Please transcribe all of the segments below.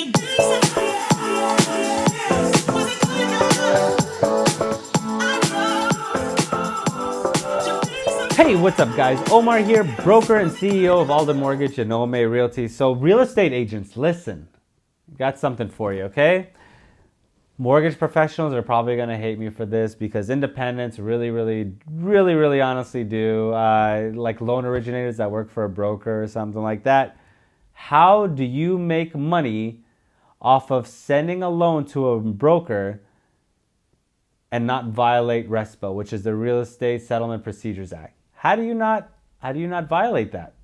Hey, what's up guys? Omar here, broker and CEO of Alden Mortgage and OMA Realty. So real estate agents, listen, got something for you, okay? Mortgage professionals are probably gonna hate me for this because independents really honestly do, like loan originators that work for a broker or something like that. How do you make money off of sending a loan to a broker and not violate RESPA, which is the Real Estate Settlement Procedures Act? How do you not violate that?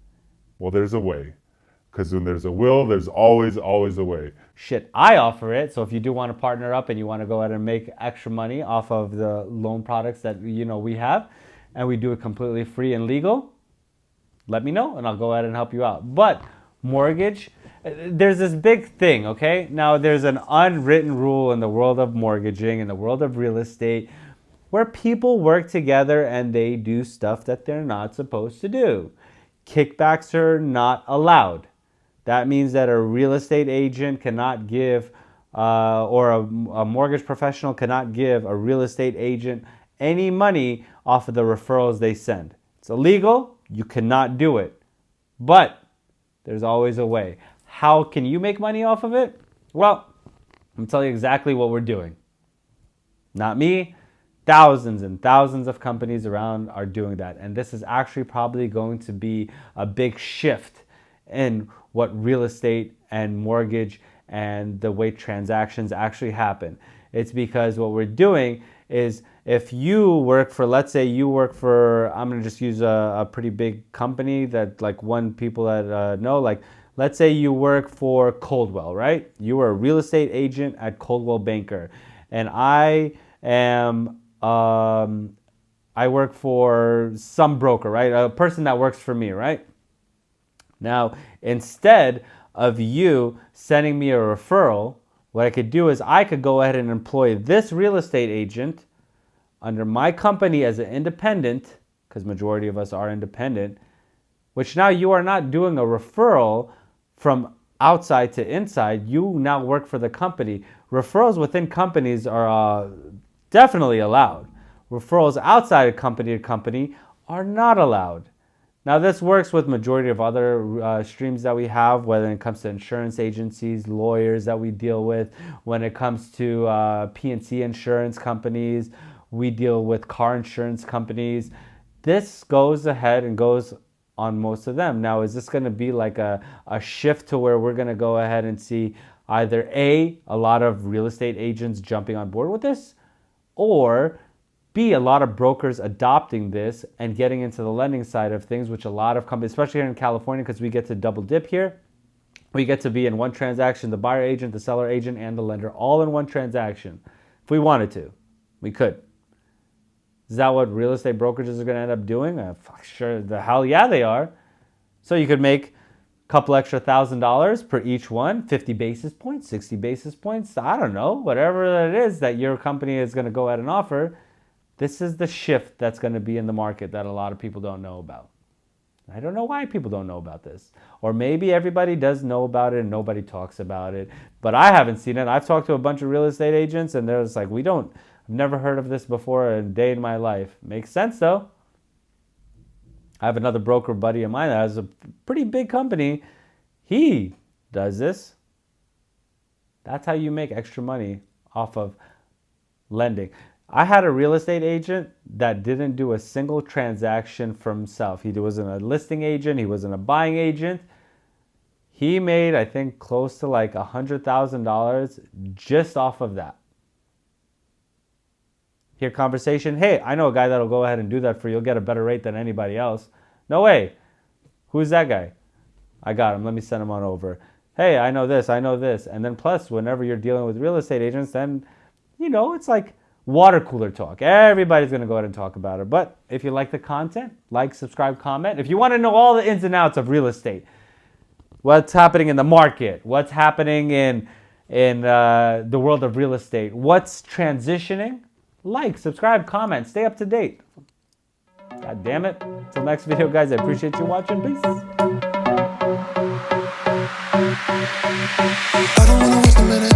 Well, there's a way. Because when there's a will, there's always a way. Shit, I offer it. So if you do want to partner up and you want to go ahead and make extra money off of the loan products that we have, and we do it completely free and legal, let me know and I'll go ahead and help you out. But mortgage, there's this big thing, okay? Now there's an unwritten rule in the world of mortgaging, in the world of real estate, where people work together and they do stuff that they're not supposed to do. Kickbacks are not allowed. That means that a real estate agent cannot give, or a mortgage professional cannot give a real estate agent any money off of the referrals they send. It's illegal. You cannot do it. But there's always a way. How can you make money off of it? Well, I'm telling you exactly what we're doing. Not me. Thousands and thousands of companies around are doing that. And this is actually probably going to be a big shift in what real estate and mortgage and the way transactions actually happen. It's because what we're doing is, if you work for, let's say you work for, I'm going to just use a pretty big company that like one people that know, like let's say you work for Coldwell, right? You are a real estate agent at Coldwell Banker. And I work for some broker, right? A person that works for me, right? Now, instead of you sending me a referral, what I could do is I could go ahead and employ this real estate agent under my company as an independent, because majority of us are independent, which now you are not doing a referral from outside to inside. You now work for the company. Referrals within companies are definitely allowed. Referrals outside of company to company are not allowed. Now this works with majority of other streams that we have, whether it comes to insurance agencies, lawyers that we deal with, when it comes to P&C insurance companies, we deal with car insurance companies. This goes ahead and goes on most of them. Now, is this going to be like a shift to where we're going to go ahead and see either a lot of real estate agents jumping on board with this, or B, a lot of brokers adopting this and getting into the lending side of things, which a lot of companies, especially here in California, because we get to double dip here. We get to be in one transaction, the buyer agent, the seller agent, and the lender, all in one transaction. If we wanted to, we could. Is that what real estate brokerages are going to end up doing? Sure, the hell yeah, they are. So you could make a couple extra $1,000 per each one, 50 basis points, 60 basis points, I don't know, whatever it is that your company is going to go ahead and offer. This is the shift that's going to be in the market that a lot of people don't know about. I don't know why people don't know about this. Or maybe everybody does know about it and nobody talks about it. But I haven't seen it. I've talked to a bunch of real estate agents and they're just like, I've never heard of this before in a day in my life. Makes sense though. I have another broker buddy of mine that has a pretty big company. He does this. That's how you make extra money off of lending. I had a real estate agent that didn't do a single transaction for himself. He wasn't a listing agent. He wasn't a buying agent. He made, I think, close to like $100,000 just off of that. Hear conversation, hey, I know a guy that'll go ahead and do that for you. You'll get a better rate than anybody else. No way. Who's that guy? I got him. Let me send him on over. Hey, I know this. And then plus, whenever you're dealing with real estate agents, then, it's like water cooler talk. Everybody's going to go ahead and talk about it. But if you like the content, like, subscribe, comment. If you want to know all the ins and outs of real estate, what's happening in the market, what's happening in the world of real estate, what's transitioning, like, subscribe, comment, stay up to date. God damn it. Until next video, guys, I appreciate you watching. Peace. I don't wanna waste a minute.